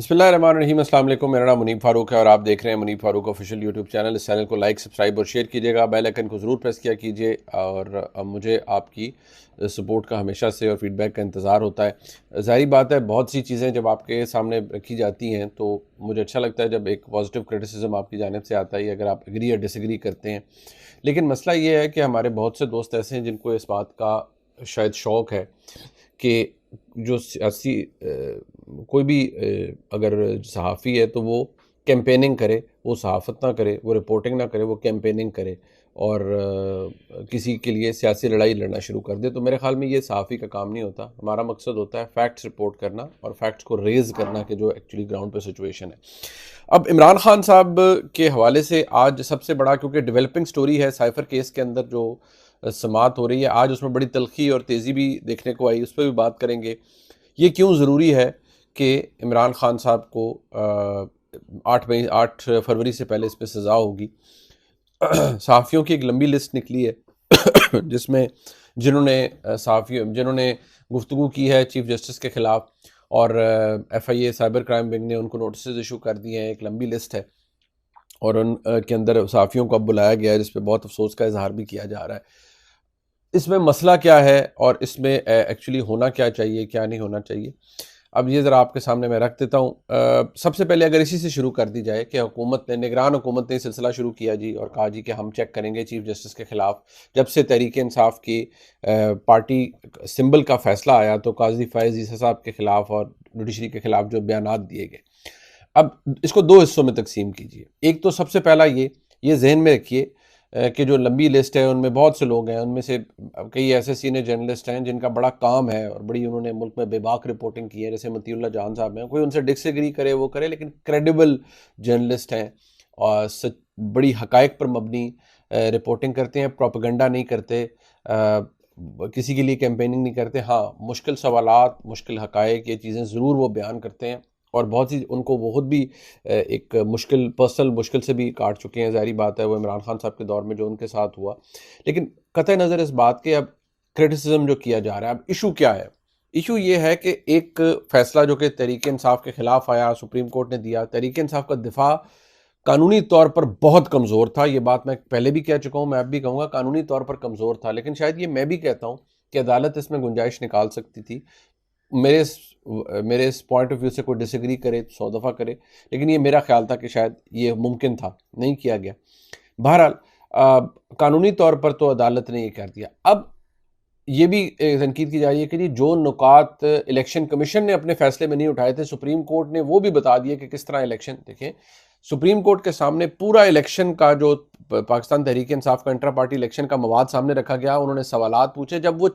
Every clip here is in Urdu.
بسم اللہ الرحمن الرحیم۔ السلام علیکم، میرا نام منیب فاروق ہے اور آپ دیکھ رہے ہیں منیب فاروق آفیشیل یوٹیوب چینل۔ اس چینل کو لائک، سبسکرائب اور شیئر کیجیے گا، بیل آئیکن کو ضرور پریس کیا کیجیے، اور مجھے آپ کی سپورٹ کا ہمیشہ سے اور فیڈ بیک کا انتظار ہوتا ہے۔ ظاہری بات ہے، بہت سی چیزیں جب آپ کے سامنے رکھی جاتی ہیں تو مجھے اچھا لگتا ہے جب ایک پازیٹیو کرٹیسزم آپ کی جانب سے آتا ہے، اگر آپ ایگری یا ڈس ایگری کرتے ہیں۔ لیکن مسئلہ یہ ہے کہ ہمارے بہت سے دوست ایسے ہیں جن کو اس بات کا شاید شوق ہے کہ جو سیاسی کوئی بھی اگر صحافی ہے تو وہ کیمپیننگ کرے، وہ صحافت نہ کرے، وہ رپورٹنگ نہ کرے، وہ کیمپیننگ کرے اور کسی کے لیے سیاسی لڑائی لڑنا شروع کر دے۔ تو میرے خیال میں یہ صحافی کا کام نہیں ہوتا۔ ہمارا مقصد ہوتا ہے فیکٹس رپورٹ کرنا اور فیکٹس کو ریز کرنا کہ جو ایکچولی گراؤنڈ پہ سچویشن ہے۔ اب عمران خان صاحب کے حوالے سے آج سب سے بڑا، کیونکہ ڈیولپنگ سٹوری ہے سائفر کیس کے اندر جو سماعت ہو رہی ہے، آج اس میں بڑی تلخی اور تیزی بھی دیکھنے کو آئی، اس پہ بھی بات کریں گے۔ یہ کیوں ضروری ہے کہ عمران خان صاحب کو 8 فروری سے پہلے اس پہ سزا ہوگی۔ صحافیوں کی ایک لمبی لسٹ نکلی ہے جس میں جنہوں نے گفتگو کی ہے چیف جسٹس کے خلاف، اور F I A cyber crime wing نے ان کو نوٹسز ایشو کر دیے ہیں، ایک لمبی لسٹ ہے، اور ان کے اندر صحافیوں کو اب بلایا گیا ہے، جس پہ بہت افسوس کا اظہار بھی کیا جا رہا ہے۔ اس میں مسئلہ کیا ہے اور اس میں ایکچولی ہونا کیا چاہیے، کیا نہیں ہونا چاہیے، اب یہ ذرا آپ کے سامنے میں رکھ دیتا ہوں۔ سب سے پہلے اگر اسی سے شروع کر دی جائے کہ نگران حکومت نے یہ سلسلہ شروع کیا جی، اور کہا جی کہ ہم چیک کریں گے چیف جسٹس کے خلاف۔ جب سے تحریک انصاف کی پارٹی سمبل کا فیصلہ آیا تو قاضی فائز عیسیٰ صاحب کے خلاف اور جوڈیشری کے خلاف جو بیانات دیے گئے، اب اس کو دو حصوں میں تقسیم کیجیے۔ ایک تو سب سے پہلا یہ ذہن میں رکھیے کہ جو لمبی لسٹ ہے ان میں بہت سے لوگ ہیں، ان میں سے کئی ایسے سینئر جرنلسٹ ہیں جن کا بڑا کام ہے اور بڑی انہوں نے ملک میں بے باک رپورٹنگ کی ہے، جیسے مطیع اللہ جان صاحب ہیں۔ کوئی ان سے ڈس ایگری کرے وہ کرے، لیکن کریڈیبل جرنلسٹ ہیں اور بڑی حقائق پر مبنی رپورٹنگ کرتے ہیں، پروپیگنڈا نہیں کرتے، کسی کے لیے کیمپیننگ نہیں کرتے۔ ہاں، مشکل سوالات، مشکل حقائق، یہ چیزیں ضرور وہ بیان کرتے ہیں، اور بہت سی ان کو وہ خود بھی ایک پرسنل مشکل سے بھی کاٹ چکے ہیں۔ ظاہری بات ہے وہ عمران خان صاحب کے دور میں جو ان کے ساتھ ہوا، لیکن قطع نظر اس بات کے اب کرٹیسزم جو کیا جا رہا ہے، اب ایشو کیا ہے؟ ایشو یہ ہے کہ ایک فیصلہ جو کہ تحریک انصاف کے خلاف آیا، سپریم کورٹ نے دیا۔ تحریک انصاف کا دفاع قانونی طور پر بہت کمزور تھا، یہ بات میں پہلے بھی کہہ چکا ہوں، میں اب بھی کہوں گا، قانونی طور پر کمزور تھا، لیکن شاید یہ میں بھی کہتا ہوں کہ عدالت اس میں گنجائش نکال سکتی تھی۔ میرے اس پوائنٹ آف ویو سے کوئی ڈس ایگری کرے 100 دفعہ کرے، لیکن یہ میرا خیال تھا کہ شاید یہ ممکن تھا، نہیں کیا گیا۔ بہرحال قانونی طور پر تو عدالت نے یہ کر دیا۔ اب یہ بھی تنقید کی جا رہی ہے کہ جی جو نکات الیکشن کمیشن نے اپنے فیصلے میں نہیں اٹھائے تھے، سپریم کورٹ نے وہ بھی بتا دیے کہ کس طرح الیکشن، دیکھیں سپریم کورٹ کے سامنے پورا الیکشن کا جو پاکستان تحریک انصاف کا انٹرا پارٹی الیکشن کا مواد سامنے رکھا گیا، انہوں نے سوالات پوچھے، جب وہ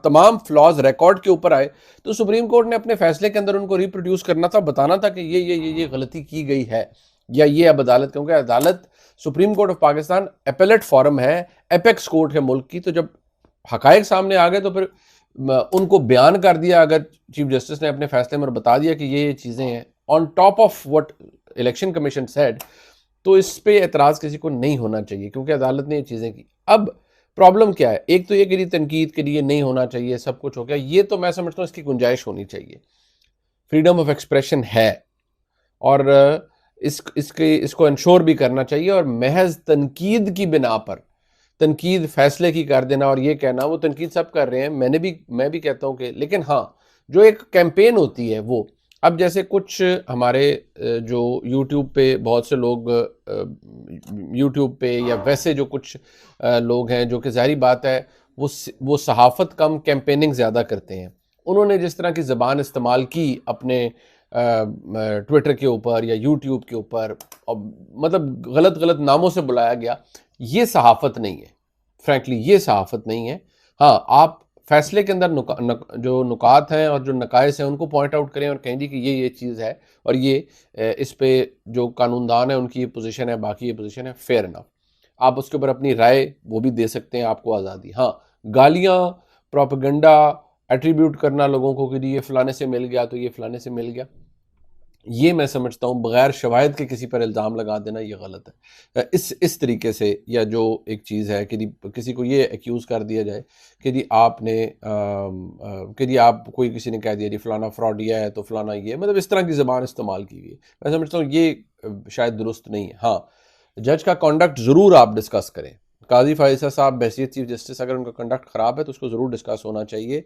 تمام فلاز ریکارڈ کے اوپر آئے تو سپریم کورٹ نے اپنے فیصلے کے اندر ان کو ریپروڈیوس کرنا تھا، بتانا تھا کہ یہ غلطی کی گئی ہے، یا یہ اب عدالت، کیونکہ عدالت supreme court of Pakistan appellate forum ہے، ایپیکس کورٹ ہے ملک کی، تو جب حقائق سامنے آ گئے تو پھر ان کو بیان کر دیا، اگر چیف جسٹس نے اپنے فیصلے میں بتا دیا کہ یہ چیزیں ہیں on top of what election commission said, تو اس پہ اعتراض کسی کو نہیں ہونا چاہیے، کیونکہ عدالت نے یہ چیزیں کی۔ اب پرابلم کیا ہے؟ ایک تو یہ کہ تنقید کے لیے نہیں ہونا چاہیے، سب کچھ ہو گیا، یہ تو میں سمجھتا ہوں اس کی گنجائش ہونی چاہیے، فریڈم آف ایکسپریشن ہے، اور اس کو انشور بھی کرنا چاہیے، اور محض تنقید کی بنا پر تنقید فیصلے کی کر دینا اور یہ کہنا، وہ تنقید سب کر رہے ہیں، میں بھی کہتا ہوں کہ، لیکن ہاں جو ایک کیمپین ہوتی ہے وہ، اب جیسے کچھ ہمارے جو یوٹیوب پہ بہت سے لوگ یوٹیوب پہ یا ویسے جو کچھ لوگ ہیں جو کہ ظاہری بات ہے وہ صحافت کم کیمپیننگ زیادہ کرتے ہیں، انہوں نے جس طرح کی زبان استعمال کی اپنے ٹویٹر کے اوپر یا یوٹیوب کے اوپر، مطلب غلط ناموں سے بلایا گیا، یہ صحافت نہیں ہے، فرینکلی یہ صحافت نہیں ہے۔ ہاں، آپ فیصلے کے اندر جو نکات ہیں اور جو نقائص ہیں ان کو پوائنٹ آؤٹ کریں اور کہیں جی کہ یہ چیز ہے، اور یہ اس پہ جو قانون دان ہیں ان کی یہ پوزیشن ہے، باقی یہ پوزیشن ہے، فیئر انف، آپ اس کے اوپر اپنی رائے وہ بھی دے سکتے ہیں، آپ کو آزادی۔ ہاں، گالیاں، پروپیگنڈا ایٹریبیوٹ کرنا لوگوں کو کہ جی یہ فلانے سے مل گیا تو یہ فلانے سے مل گیا، یہ میں سمجھتا ہوں بغیر شواہد کے کسی پر الزام لگا دینا یہ غلط ہے۔ اس طریقے سے، یا جو ایک چیز ہے کہ جی کسی کو یہ ایکیوز کر دیا جائے کہ جی آپ نے کہ جی آپ کوئی کسی نے کہہ دیا جی فلانا فراڈیا ہے تو فلانا یہ، مطلب اس طرح کی زبان استعمال کی ہوئی ہے، میں سمجھتا ہوں یہ شاید درست نہیں ہے۔ ہاں، جج کا کنڈکٹ ضرور آپ ڈسکس کریں۔ قاضی فائزہ صاحب بحیثیت چیف جسٹس اگر ان کا کنڈکٹ خراب ہے تو اس کو ضرور ڈسکس ہونا چاہیے،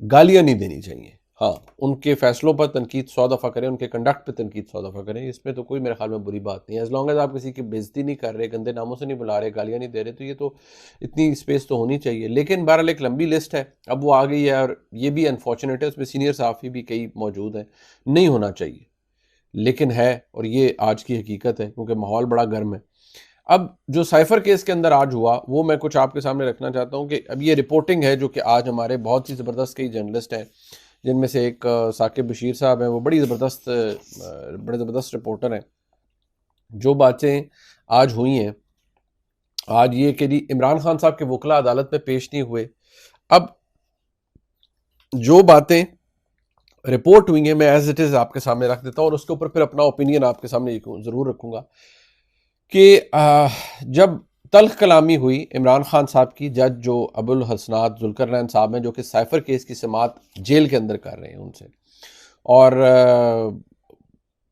گالیاں نہیں دینی چاہیے۔ ہاں، ان کے فیصلوں پر تنقید 100 دفعہ کریں، ان کے کنڈکٹ پہ تنقید 100 دفعہ کریں، اس میں تو کوئی میرے خیال میں بری بات نہیں ہے۔ ایز لانگ ایز آپ کسی کی بے عزتی نہیں کر رہے، گندے ناموں سے نہیں بلا رہے، گالیاں نہیں دے رہے، تو یہ تو اتنی اسپیس تو ہونی چاہیے۔ لیکن بہرحال ایک لمبی لسٹ ہے، اب وہ آ گئی ہے، اور یہ بھی انفارچونیٹ ہے، اس میں سینئر صحافی بھی کئی موجود ہیں، نہیں ہونا چاہیے لیکن ہے، اور یہ آج کی حقیقت ہے کیونکہ ماحول بڑا گرم ہے۔ اب جو سائفر کیس کے اندر آج ہوا وہ میں کچھ آپ کے سامنے رکھنا چاہتا ہوں کہ اب یہ رپورٹنگ ہے جو کہ آج ہمارے بہت ہی زبردست کئی جرنلسٹ ہیں، جن میں سے ایک ثاقب بشیر صاحب ہیں، وہ بڑے زبردست رپورٹر ہیں۔ جو باتیں آج ہوئی ہیں، آج یہ کہ جی عمران خان صاحب کے وکلا عدالت میں پیش نہیں ہوئے، اب جو باتیں رپورٹ ہوئی ہیں میں ایز اٹ از آپ کے سامنے رکھ دیتا ہوں، اور اس کے اوپر پھر اپنا اوپینین آپ کے سامنے ضرور رکھوں گا کہ جب تلخ کلامی ہوئی عمران خان صاحب کی، جج جو ابو الحسنات ذوالقرنین صاحب ہیں جو کہ سائفر کیس کی سماعت جیل کے اندر کر رہے ہیں ان سے، اور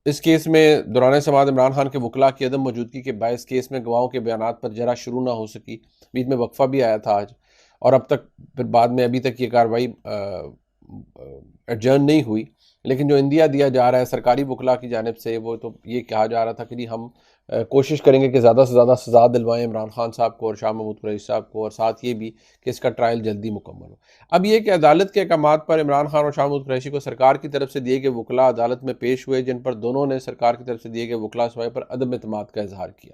اس کیس میں دوران سماعت عمران خان کے وکلاء کی عدم موجودگی کے باعث کیس میں گواہوں کے بیانات پر جرح شروع نہ ہو سکی، بیچ میں وقفہ بھی آیا تھا آج، اور اب تک پھر بعد میں ابھی تک یہ کارروائی ایڈجرن نہیں ہوئی۔ لیکن جو اندیا دیا جا رہا ہے سرکاری وکلاء کی جانب سے، وہ تو یہ کہا جا رہا تھا کہ جی ہم کوشش کریں گے کہ زیادہ سے زیادہ سزا دلوائیں عمران خان صاحب کو اور شاہ محمود قریشی صاحب کو، اور ساتھ یہ بھی کہ اس کا ٹرائل جلدی مکمل ہو۔ اب یہ کہ عدالت کے احکامات پر عمران خان اور شاہ محمود قریشی کو سرکار کی طرف سے دیے گئے وکلاء عدالت میں پیش ہوئے، جن پر دونوں نے سرکار کی طرف سے دیے گئے وکلاء سوائے پر عدم اعتماد کا اظہار کیا۔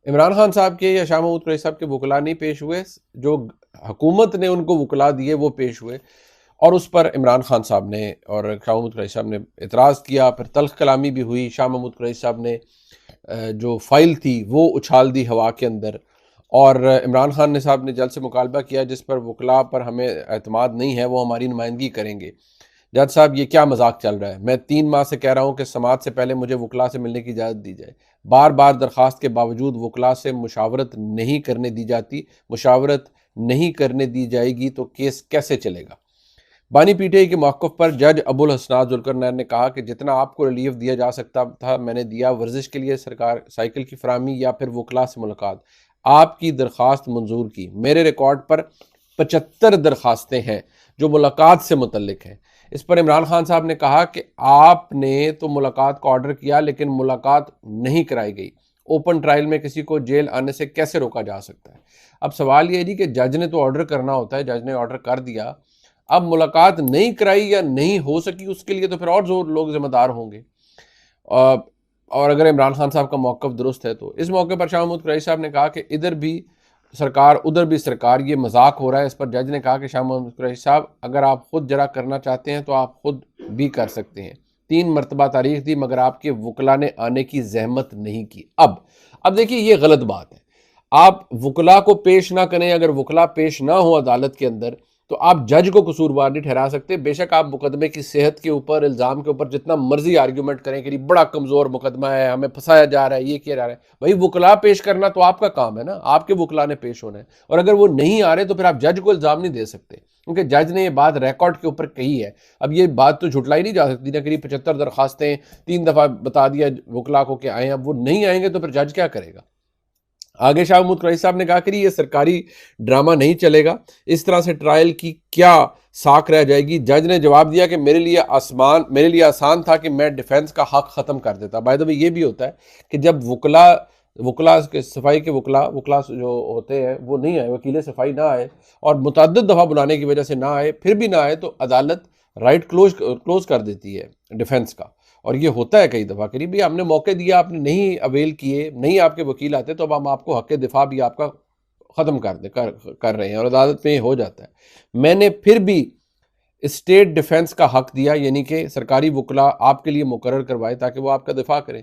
عمران خان صاحب کے یا شاہ محمود قریشی صاحب کے وکلاء نہیں پیش ہوئے، جو حکومت نے ان کو وکلاء دیے وہ پیش ہوئے، اور اس پر عمران خان صاحب نے اور شاہ محمود قریشی صاحب نے اعتراض کیا، پھر تلخ کلامی بھی ہوئی، شاہ محمود قریشی صاحب نے جو فائل تھی وہ اچھال دی ہوا کے اندر، اور عمران خان نے صاحب نے جج سے مطالبہ کیا جس پر وکلاء پر ہمیں اعتماد نہیں ہے وہ ہماری نمائندگی کریں گے۔ جج صاحب یہ کیا مذاق چل رہا ہے؟ میں 3 ماہ سے کہہ رہا ہوں کہ سماعت سے پہلے مجھے وکلاء سے ملنے کی اجازت دی جائے، بار بار درخواست کے باوجود وکلاء سے مشاورت نہیں کرنے دی جاتی، مشاورت نہیں کرنے دی جائے گی تو کیس کیسے چلے گا؟ بانی پی ٹی آئی کے موقف پر جج ابو الحسنات ذوالقرنین نے کہا کہ جتنا آپ کو ریلیف دیا جا سکتا تھا میں نے دیا، ورزش کے لیے سرکار سائیکل کی فراہمی یا پھر وکلاء سے ملاقات، آپ کی درخواست منظور کی، میرے ریکارڈ پر 75 درخواستیں ہیں جو ملاقات سے متعلق ہیں۔ اس پر عمران خان صاحب نے کہا کہ آپ نے تو ملاقات کا آرڈر کیا لیکن ملاقات نہیں کرائی گئی، اوپن ٹرائل میں کسی کو جیل آنے سے کیسے روکا جا سکتا ہے؟ اب سوال یہ ہے کہ جج نے تو آرڈر کرنا ہوتا ہے، جج نے آرڈر کر دیا، اب ملاقات نہیں کرائی یا نہیں ہو سکی اس کے لیے تو پھر اور لوگ ذمہ دار ہوں گے، اور اگر عمران خان صاحب کا موقف درست ہے تو۔ اس موقع پر شاہ محمود قریشی صاحب نے کہا کہ ادھر بھی سرکار ادھر بھی سرکار، یہ مذاق ہو رہا ہے۔ اس پر جج نے کہا کہ شاہ محمود قریشی صاحب اگر آپ خود جرا کرنا چاہتے ہیں تو آپ خود بھی کر سکتے ہیں، 3 مرتبہ تاریخ دی مگر آپ کے وکلاء نے آنے کی زحمت نہیں کی۔ اب دیکھیے یہ غلط بات ہے، آپ وکلاء کو پیش نہ کریں، اگر وکلاء پیش نہ ہو عدالت کے اندر تو آپ جج کو قصوروار نہیں ٹھہرا سکتے۔ بے شک آپ مقدمے کی صحت کے اوپر، الزام کے اوپر جتنا مرضی آرگیومنٹ کریں کہ بڑا کمزور مقدمہ ہے، ہمیں پھنسایا جا رہا ہے، یہ کیا جا رہا ہے، بھائی وکلاء پیش کرنا تو آپ کا کام ہے نا، آپ کے وکلاء نے پیش ہونا ہے، اور اگر وہ نہیں آ رہے تو پھر آپ جج کو الزام نہیں دے سکتے، کیونکہ جج نے یہ بات ریکارڈ کے اوپر کہی ہے۔ اب یہ بات تو جھٹلائی نہیں جا سکتی نا کہ 75 درخواستیں 3 دفعہ بتا دیا وکلاء کو کہ آئیں، اب وہ نہیں آئیں گے تو پھر جج کیا کرے گا؟ آگے شاہ محمود قریشی صاحب نے کہا کہ یہ سرکاری ڈرامہ نہیں چلے گا، اس طرح سے ٹرائل کی کیا ساکھ رہ جائے گی؟ جج نے جواب دیا کہ میرے لیے آسان تھا کہ میں ڈیفینس کا حق ختم کر دیتا۔ بائی دا وے یہ بھی ہوتا ہے کہ جب وکلاء کے صفائی کے وکلاء جو ہوتے ہیں وہ نہیں آئے، وکیل صفائی نہ آئے اور متعدد دفعہ بلانے کی وجہ سے نہ آئے، پھر بھی نہ آئے تو عدالت رائٹ کلوز کر دیتی ہے ڈیفینس کا، اور یہ ہوتا ہے کئی دفعہ کہ بھی ہم نے موقع دیا، آپ نے نہیں اویل کیے، نہیں آپ کے وکیل آتے تو اب ہم آپ کو حق دفاع بھی آپ کا ختم کر رہے ہیں، اور عدالت میں یہ ہو جاتا ہے۔ میں نے پھر بھی اسٹیٹ ڈیفینس کا حق دیا، یعنی کہ سرکاری وکلاء آپ کے لیے مقرر کروائے تاکہ وہ آپ کا دفاع کریں۔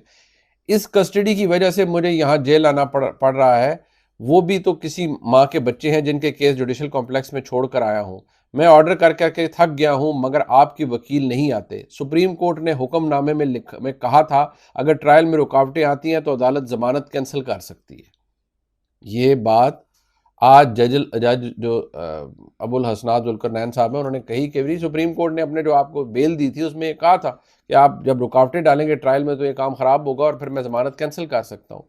اس کسٹڈی کی وجہ سے مجھے یہاں جیل آنا پڑ رہا ہے، وہ بھی تو کسی ماں کے بچے ہیں جن کے کیس جوڈیشل کمپلیکس میں چھوڑ کر آیا ہوں۔ میں آرڈر کر کر کے تھک گیا ہوں مگر آپ کے وکیل نہیں آتے. سپریم کورٹ نے حکم نامے میں کہا تھا اگر ٹرائل میں رکاوٹیں آتی ہیں تو عدالت ضمانت کینسل کر سکتی ہے. یہ بات آج جج جو ابو الحسنات ذوالقرنین صاحب ہیں انہوں نے کہی کہ سپریم کورٹ نے اپنے جو آپ کو بیل دی تھی اس میں یہ کہا تھا کہ آپ جب رکاوٹیں ڈالیں گے ٹرائل میں تو یہ کام خراب ہوگا اور پھر میں ضمانت کینسل کر سکتا ہوں.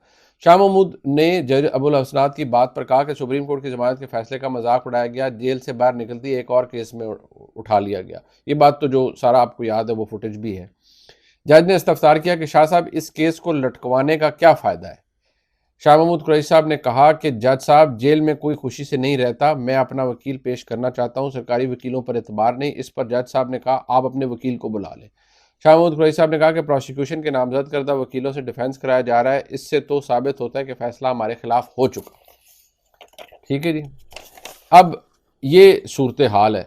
شاہ محمود نے جج ابو الحسنات کی بات پر کہا کہ سپریم کورٹ کی ضمانت کے فیصلے کا مذاق اڑایا گیا, جیل سے باہر نکلتی ایک اور کیس میں اٹھا لیا گیا. یہ بات تو جو سارا آپ کو یاد ہے وہ فوٹیج بھی ہے. جج نے استفسار کیا کہ شاہ صاحب اس کیس کو لٹکوانے کا کیا فائدہ ہے. شاہ محمود قریشی صاحب نے کہا کہ جج صاحب جیل میں کوئی خوشی سے نہیں رہتا, میں اپنا وکیل پیش کرنا چاہتا ہوں, سرکاری وکیلوں پر اعتبار نہیں. اس پر جج صاحب نے کہا آپ اپنے وکیل کو بلا لیں. شاہ محمود قریشی صاحب نے کہا کہ پروسیکیوشن کے نامزد کردہ وکیلوں سے ڈیفینس کرایا جا رہا ہے, اس سے تو ثابت ہوتا ہے کہ فیصلہ ہمارے خلاف ہو چکا. ٹھیک ہے جی. اب یہ صورتحال ہے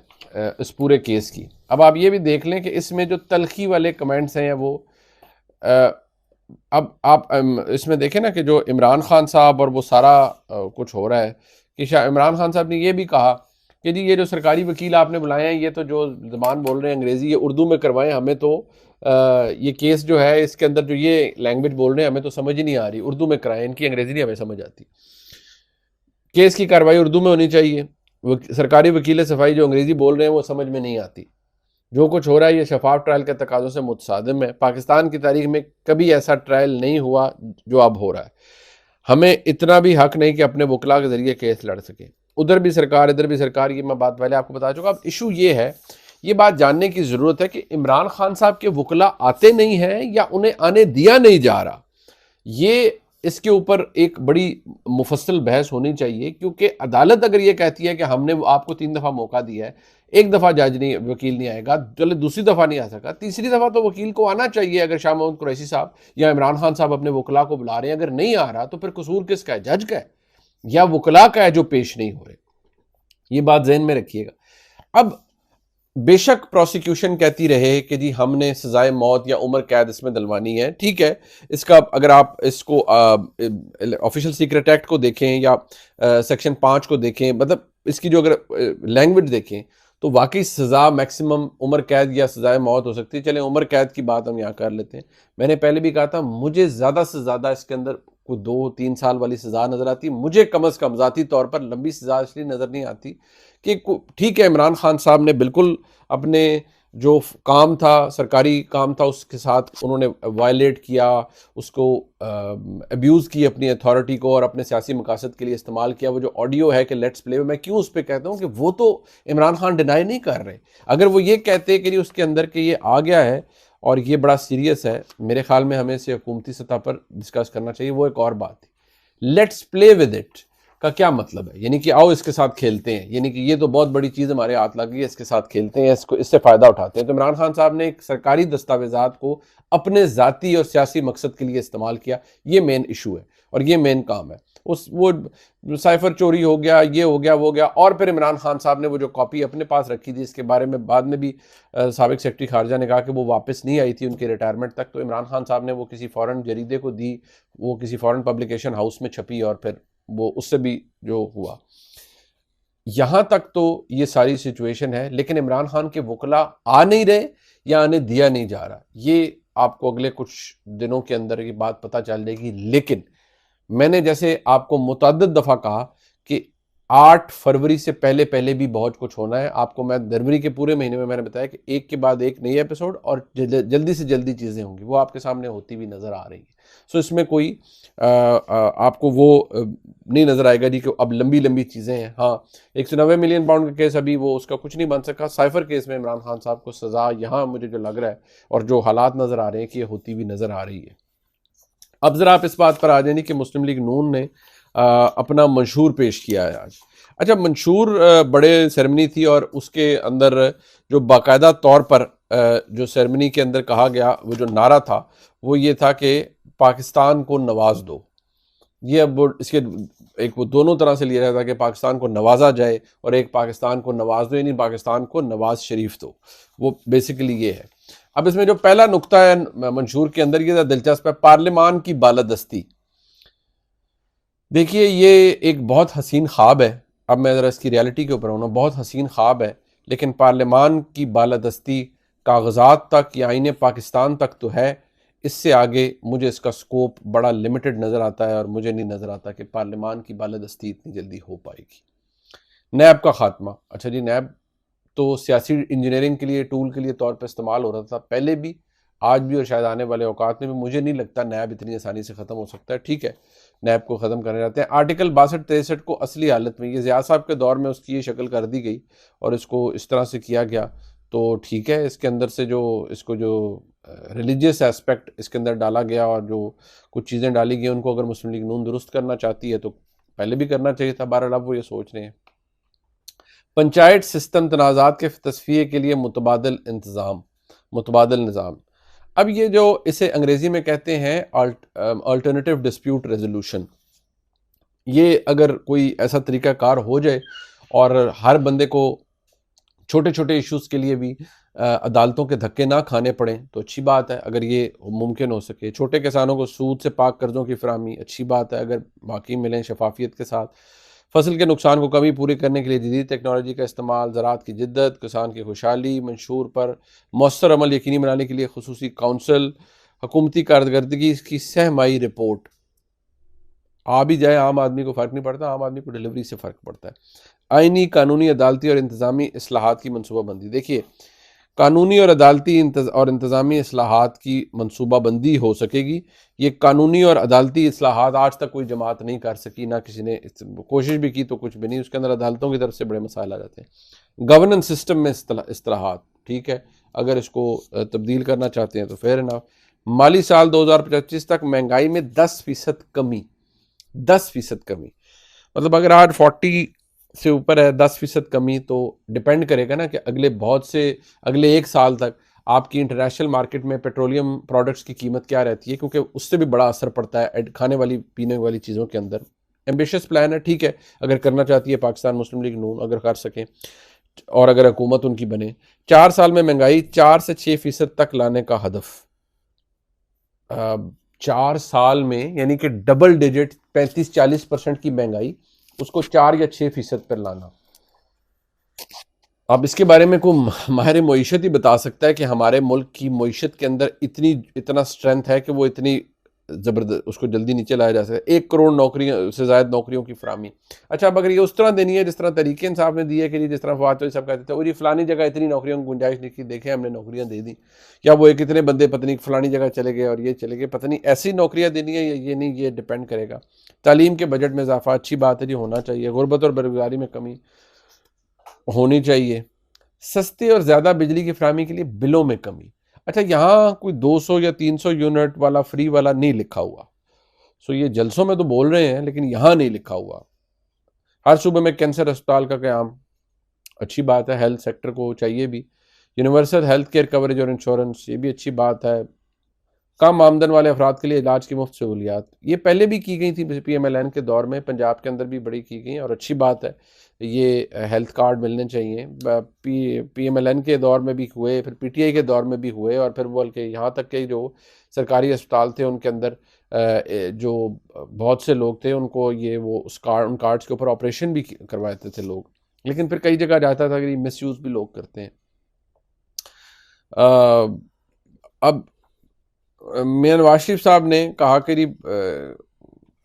اس پورے کیس کی. اب آپ یہ بھی دیکھ لیں کہ اس میں جو تلخی والے کمنٹس ہیں وہ اب آپ اس میں دیکھیں نا کہ جو عمران خان صاحب اور وہ سارا کچھ ہو رہا ہے کہ عمران خان صاحب نے یہ بھی کہا کہ جی یہ جو سرکاری وکیل آپ نے بلائے ہیں یہ تو جو زبان بول رہے ہیں انگریزی یہ اردو میں کروائیں, ہمیں تو یہ کیس جو ہے اس کے اندر جو یہ لینگویج بول رہے ہیں ہمیں تو سمجھ ہی نہیں آ رہی, اردو میں کرائیں, ان کی انگریزی نہیں ہمیں سمجھ آتی, کیس کی کارروائی اردو میں ہونی چاہیے. سرکاری وکیل صفائی جو انگریزی بول رہے ہیں وہ سمجھ میں نہیں آتی. جو کچھ ہو رہا ہے یہ شفاف ٹرائل کے تقاضوں سے متصادم ہے. پاکستان کی تاریخ میں کبھی ایسا ٹرائل نہیں ہوا جو اب ہو رہا ہے. ہمیں اتنا بھی حق نہیں کہ اپنے وکلاء کے ذریعے کیس لڑ سکیں. ادھر بھی سرکار ادھر بھی سرکار, یہ میں بات پہلے آپ کو بتا چکا. اب ایشو یہ ہے, یہ بات جاننے کی ضرورت ہے کہ عمران خان صاحب کے وکلاء آتے نہیں ہیں یا انہیں آنے دیا نہیں جا رہا. یہ اس کے اوپر ایک بڑی مفصل بحث ہونی چاہیے, کیونکہ عدالت اگر یہ کہتی ہے کہ ہم نے آپ کو 3 دفعہ موقع دیا ہے, ایک دفعہ جج نہیں وکیل نہیں آئے گا, چلے دوسری دفعہ نہیں آ سکا, تیسری دفعہ تو وکیل کو آنا چاہیے. اگر شاہ محمود قریشی صاحب یا عمران خان صاحب اپنے وکلاء کو بلا رہے ہیں, اگر نہیں آ رہا تو پھر قصور کس کا ہے, جج کا ہے یا وکلاء کا ہے جو پیش نہیں ہو رہے. یہ بات ذہن میں رکھیے گا. اب بے شک پروسیکیوشن کہتی رہے کہ جی ہم نے سزائے موت یا عمر قید اس میں دلوانی ہے, ٹھیک ہے. اس کا اگر آپ اس کو آفیشل سیکرٹ ایکٹ کو دیکھیں یا سیکشن 5 کو دیکھیں, مطلب اس کی جو اگر لینگویج دیکھیں تو واقعی سزا میکسیمم عمر قید یا سزائے موت ہو سکتی ہے. چلیں عمر قید کی بات ہم یہاں کر لیتے ہیں. میں نے پہلے بھی کہا تھا مجھے زیادہ سے زیادہ اس کے اندر کوئی 2-3 سال والی سزا نظر آتی. مجھے کم از کم ذاتی طور پر لمبی سزا اس لیے نظر نہیں آتی کہ ٹھیک ہے عمران خان صاحب نے بالکل اپنے جو کام تھا سرکاری کام تھا اس کے ساتھ انہوں نے وائلیٹ کیا, اس کو ابیوز کی اپنی اتھارٹی کو اور اپنے سیاسی مقاصد کے لیے استعمال کیا. وہ جو آڈیو ہے کہ لیٹس پلے, میں کیوں اس پہ کہتا ہوں کہ وہ تو عمران خان ڈینائی نہیں کر رہے. اگر وہ یہ کہتے کہ اس کے اندر کہ یہ آ گیا ہے اور یہ بڑا سیریس ہے, میرے خیال میں ہمیں اسے حکومتی سطح پر ڈسکس کرنا چاہیے, وہ ایک اور بات تھی. لیٹس پلے ود اٹ کا کیا مطلب ہے, یعنی کہ آؤ اس کے ساتھ کھیلتے ہیں, یعنی کہ یہ تو بہت بڑی چیز ہمارے ہاتھ لگ گئی ہے, اس کے ساتھ کھیلتے ہیں, اس سے فائدہ اٹھاتے ہیں. تو عمران خان صاحب نے ایک سرکاری دستاویزات کو اپنے ذاتی اور سیاسی مقصد کے لیے استعمال کیا. یہ مین ایشو ہے اور یہ مین کام ہے. وہ سائفر چوری ہو گیا, یہ ہو گیا, وہ ہو گیا, اور پھر عمران خان صاحب نے وہ جو کاپی اپنے پاس رکھی تھی اس کے بارے میں بعد میں بھی سابق سیکرٹری خارجہ نے کہا کہ وہ واپس نہیں آئی تھی ان کے ریٹائرمنٹ تک. تو عمران خان صاحب نے وہ کسی فورن جریدے کو دی, وہ کسی فورن پبلیکیشن ہاؤس میں چھپی اور پھر وہ اس سے بھی جو ہوا. یہاں تک تو یہ ساری سچویشن ہے, لیکن عمران خان کے وکلاء آ نہیں رہے یا آنے دیا نہیں جا رہا. یہ آپ کو اگلے کچھ دنوں کے اندر یہ بات پتہ چل جائے گی. لیکن میں نے جیسے آپ کو متعدد دفعہ کہا کہ 8 فروری سے پہلے بھی بہت کچھ ہونا ہے. آپ کو میں جنوری کے پورے مہینے میں نے بتایا کہ ایک کے بعد ایک نئی ایپیسوڈ اور جلدی سے جلدی چیزیں ہوں گی, وہ آپ کے سامنے ہوتی بھی نظر آ رہی ہیں. سو اس میں کوئی آپ کو وہ نہیں نظر آئے گا جی کہ اب لمبی چیزیں ہیں. ہاں 190 ملین پاؤنڈ کا کیس ابھی وہ اس کا کچھ نہیں بن سکا. سائفر کیس میں عمران خان صاحب کو سزا یہاں مجھے جو لگ رہا ہے اور جو حالات نظر آ رہے ہیں کہ یہ ہوتی بھی نظر آ رہی ہے. اب ذرا آپ اس بات پر آ جائیں کہ مسلم لیگ نون نے اپنا منشور پیش کیا ہے آج. اچھا, منشور بڑے سیرمنی تھی اور اس کے اندر جو باقاعدہ طور پر جو سیرمنی کے اندر کہا گیا وہ جو نعرہ تھا وہ یہ تھا کہ پاکستان کو نواز دو. یہ اب اس کے ایک وہ دونوں طرح سے لیا جاتا ہے کہ پاکستان کو نوازا جائے اور ایک پاکستان کو نواز دو, یعنی پاکستان کو نواز شریف دو. وہ بیسیکلی یہ ہے. اب اس میں جو پہلا نقطہ ہے منشور کے اندر یہ دلچسپ ہے, پارلیمان کی بالادستی. دیکھیے یہ ایک بہت حسین خواب ہے. اب میں ذرا اس کی ریالٹی کے اوپر ہوں, بہت حسین خواب ہے لیکن پارلیمان کی بالادستی کاغذات تک یا آئین پاکستان تک تو ہے، اس سے آگے مجھے اس کا سکوپ بڑا لمیٹڈ نظر آتا ہے، اور مجھے نہیں نظر آتا کہ پارلیمان کی بالادستی اتنی جلدی ہو پائے گی۔ نیب کا خاتمہ، اچھا جی، نیب تو سیاسی انجینئرنگ کے لیے ٹول کے لیے طور پہ استعمال ہو رہا تھا پہلے بھی، آج بھی، اور شاید آنے والے اوقات میں بھی۔ مجھے نہیں لگتا نیب اتنی آسانی سے ختم ہو سکتا ہے۔ ٹھیک ہے، نیب کو ختم کرنے جاتے ہیں۔ آرٹیکل 62-63 کو اصلی حالت میں، یہ ضیاء صاحب کے دور میں اس کی یہ شکل کر دی گئی اور اس کو اس طرح سے کیا گیا، تو ٹھیک ہے، اس کے اندر سے جو اس کو جو ریلیجیس ایسپیکٹ اس کے اندر ڈالا گیا اور جو کچھ چیزیں ڈالی گئی ان کو اگر مسلم لیگ نون درست کرنا چاہتی ہے تو پہلے بھی کرنا چاہیے تھا، بہرحال اب وہ یہ سوچ رہے ہیں۔ پنچایت سسٹم تنازعات کے تصفیے کے لیے متبادل نظام۔ اب یہ جو اسے انگریزی میں کہتے ہیں الٹرنیٹیو ڈسپیوٹ ریزولوشن، یہ اگر کوئی ایسا طریقہ کار ہو جائے اور ہر بندے کو چھوٹے چھوٹے ایشوز کے لیے بھی عدالتوں کے دھکے نہ کھانے پڑیں تو اچھی بات ہے، اگر یہ ممکن ہو سکے۔ چھوٹے کسانوں کو سود سے پاک قرضوں کی فراہمی، اچھی بات ہے اگر باقی ملیں شفافیت کے ساتھ۔ فصل کے نقصان کو کمی پوری کرنے کے لیے جدید ٹیکنالوجی کا استعمال، زراعت کی جدت، کسان کی خوشحالی، منشور پر مؤثر عمل یقینی بنانے کے لیے خصوصی کونسل، حکومتی کارکردگی کی سہمائی رپورٹ۔ آ بھی جائے عام آدمی کو فرق نہیں پڑتا، عام آدمی کو ڈلیوری سے فرق پڑتا ہے۔ آئینی، قانونی، عدالتی اور انتظامی اصلاحات کی منصوبہ بندی۔ دیکھیے، قانونی اور عدالتی اور انتظامی اصلاحات کی منصوبہ بندی ہو سکے گی۔ یہ قانونی اور عدالتی اصلاحات آج تک کوئی جماعت نہیں کر سکی، نہ کسی نے کوشش بھی کی تو کچھ بھی نہیں، اس کے اندر عدالتوں کی طرف سے بڑے مسائل آ جاتے ہیں۔ گورننس سسٹم میں اصلاحات، ٹھیک ہے، اگر اس کو تبدیل کرنا چاہتے ہیں تو فیئر انف۔ مالی سال 2025 تک مہنگائی میں 10% کمی، 10% کمی، مطلب اگر آج 40 سے اوپر ہے 10% کمی، تو ڈیپینڈ کرے گا نا کہ اگلے ایک سال تک آپ کی انٹرنیشنل مارکیٹ میں پیٹرولیم پروڈکٹس کی قیمت کیا رہتی ہے، کیونکہ اس سے بھی بڑا اثر پڑتا ہے کھانے والی پینے والی چیزوں کے اندر۔ ایمبیشس پلان ہے، ٹھیک ہے، اگر کرنا چاہتی ہے پاکستان مسلم لیگ نون، اگر کر سکیں اور اگر حکومت ان کی بنے۔ 4 سال میں مہنگائی 4 سے 6% تک لانے کا ہدف۔ 4 سال میں یعنی کہ ڈبل ڈیجٹ 35-40% کی مہنگائی، اس کو 4 یا 6% پر لانا۔ اب اس کے بارے میں کوئی ماہر معیشت ہی بتا سکتا ہے کہ ہمارے ملک کی معیشت کے اندر اتنا سٹرینتھ ہے کہ وہ اتنی زبردست اس کو جلدی نیچے لایا جا سکتا ہے۔ 1 کروڑ نوکریاں سے زائد نوکریوں کی فراہمی۔ اچھا، اب اگر یہ اس طرح دینی ہے جس طرح طریقے انصاف نے دی ہے کہ جس طرح فواد چوہدری صاحب کہتے تھے اور یہ فلانی جگہ اتنی نوکریوں کی گنجائش نہیں کی، دیکھیں ہم نے نوکریاں دے دی، یا وہ کتنے بندے پتہ نہیں فلانی جگہ چلے گئے اور یہ چلے گئے، پتہ نہیں ایسی نوکریاں دینی ہے یا یہ نہیں، یہ ڈیپینڈ کرے گا۔ تعلیم کے بجٹ میں اضافہ، اچھی بات ہے جی، ہونا چاہیے۔ غربت اور بیروزگاری میں کمی ہونی چاہیے۔ سستے اور زیادہ بجلی کی فراہمی کے لیے بلوں میں کمی۔ اچھا، یہاں کوئی 200 یا 300 یونٹ والا فری والا نہیں لکھا ہوا، سو یہ جلسوں میں تو بول رہے ہیں لیکن یہاں نہیں لکھا ہوا۔ ہر صوبے میں کینسر اسپتال کا قیام، اچھی بات ہے، ہیلتھ سیکٹر کو چاہیے بھی۔ یونیورسل ہیلتھ کیئر کوریج اور انشورنس، یہ بھی اچھی بات ہے۔ کم آمدن والے افراد کے لیے علاج کی مفت سہولیات، یہ پہلے بھی کی گئی تھی پی ایم ایل این کے دور میں، پنجاب کے اندر بھی بڑی کی گئی اور اچھی بات ہے، یہ ہیلتھ کارڈ ملنے چاہیے۔ پی ایم ایل این کے دور میں بھی ہوئے، پھر پی ٹی آئی کے دور میں بھی ہوئے، اور پھر بلکہ یہاں تک کہ جو سرکاری اسپتال تھے ان کے اندر جو بہت سے لوگ تھے ان کو یہ وہ ان کارڈز کے اوپر آپریشن بھی کرواتے تھے لوگ، لیکن پھر کئی جگہ جاتا تھا کہ یہ مس یوز بھی لوگ کرتے ہیں۔ اب میاں نواز شریف صاحب نے کہا کہ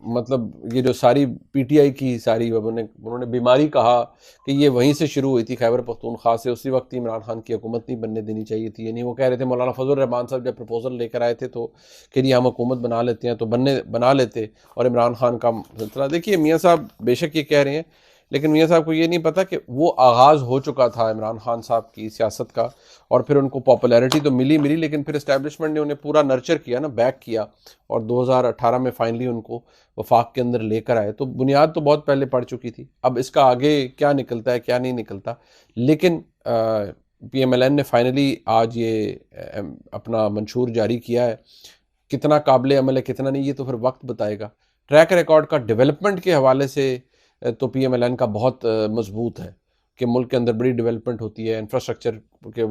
مطلب یہ جو ساری پی ٹی آئی کی ساری انہوں نے بیماری کہا کہ یہ وہیں سے شروع ہوئی تھی، خیبر پختونخوا سے۔ اسی وقت عمران خان کی حکومت نہیں بننے دینی چاہیے تھی، یعنی وہ کہہ رہے تھے، مولانا فضل الرحمان صاحب جب پروپوزل لے کر آئے تھے تو کہ جی ہم حکومت بنا لیتے ہیں، تو بنا لیتے، اور عمران خان کا سلسلہ۔ دیکھیے میاں صاحب بے شک یہ کہہ رہے ہیں، لیکن میاں صاحب کو یہ نہیں پتا کہ وہ آغاز ہو چکا تھا عمران خان صاحب کی سیاست کا، اور پھر ان کو پاپولیرٹی تو ملی لیکن پھر اسٹیبلشمنٹ نے انہیں پورا نرچر کیا نا، بیک کیا، اور 2018 میں فائنلی ان کو وفاق کے اندر لے کر آئے۔ تو بنیاد تو بہت پہلے پڑ چکی تھی، اب اس کا آگے کیا نکلتا ہے کیا نہیں نکلتا، لیکن پی ایم ایل این نے فائنلی آج یہ اپنا منشور جاری کیا ہے۔ کتنا قابل عمل ہے کتنا نہیں، یہ تو پھر وقت بتائے گا۔ ٹریک ریکارڈ کا ڈیولپمنٹ کے حوالے سے تو پی ایم ایل این کا بہت مضبوط ہے کہ ملک کے اندر بڑی ڈیولپمنٹ ہوتی ہے، انفراسٹرکچر کے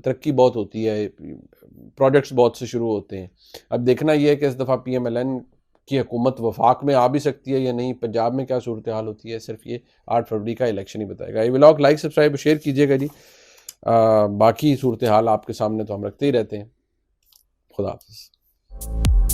ترقی بہت ہوتی ہے، پروجیکٹس بہت سے شروع ہوتے ہیں۔ اب دیکھنا یہ ہے کہ اس دفعہ پی ایم ایل این کہ حکومت وفاق میں آ بھی سکتی ہے یا نہیں، پنجاب میں کیا صورتحال ہوتی ہے، صرف یہ 8 فروری کا الیکشن ہی بتائے گا۔ یہ ولاگ لائک سبسکرائب شیئر کیجیے گا جی۔ باقی صورتحال آپ کے سامنے تو ہم رکھتے ہی رہتے ہیں۔ خدا حافظ۔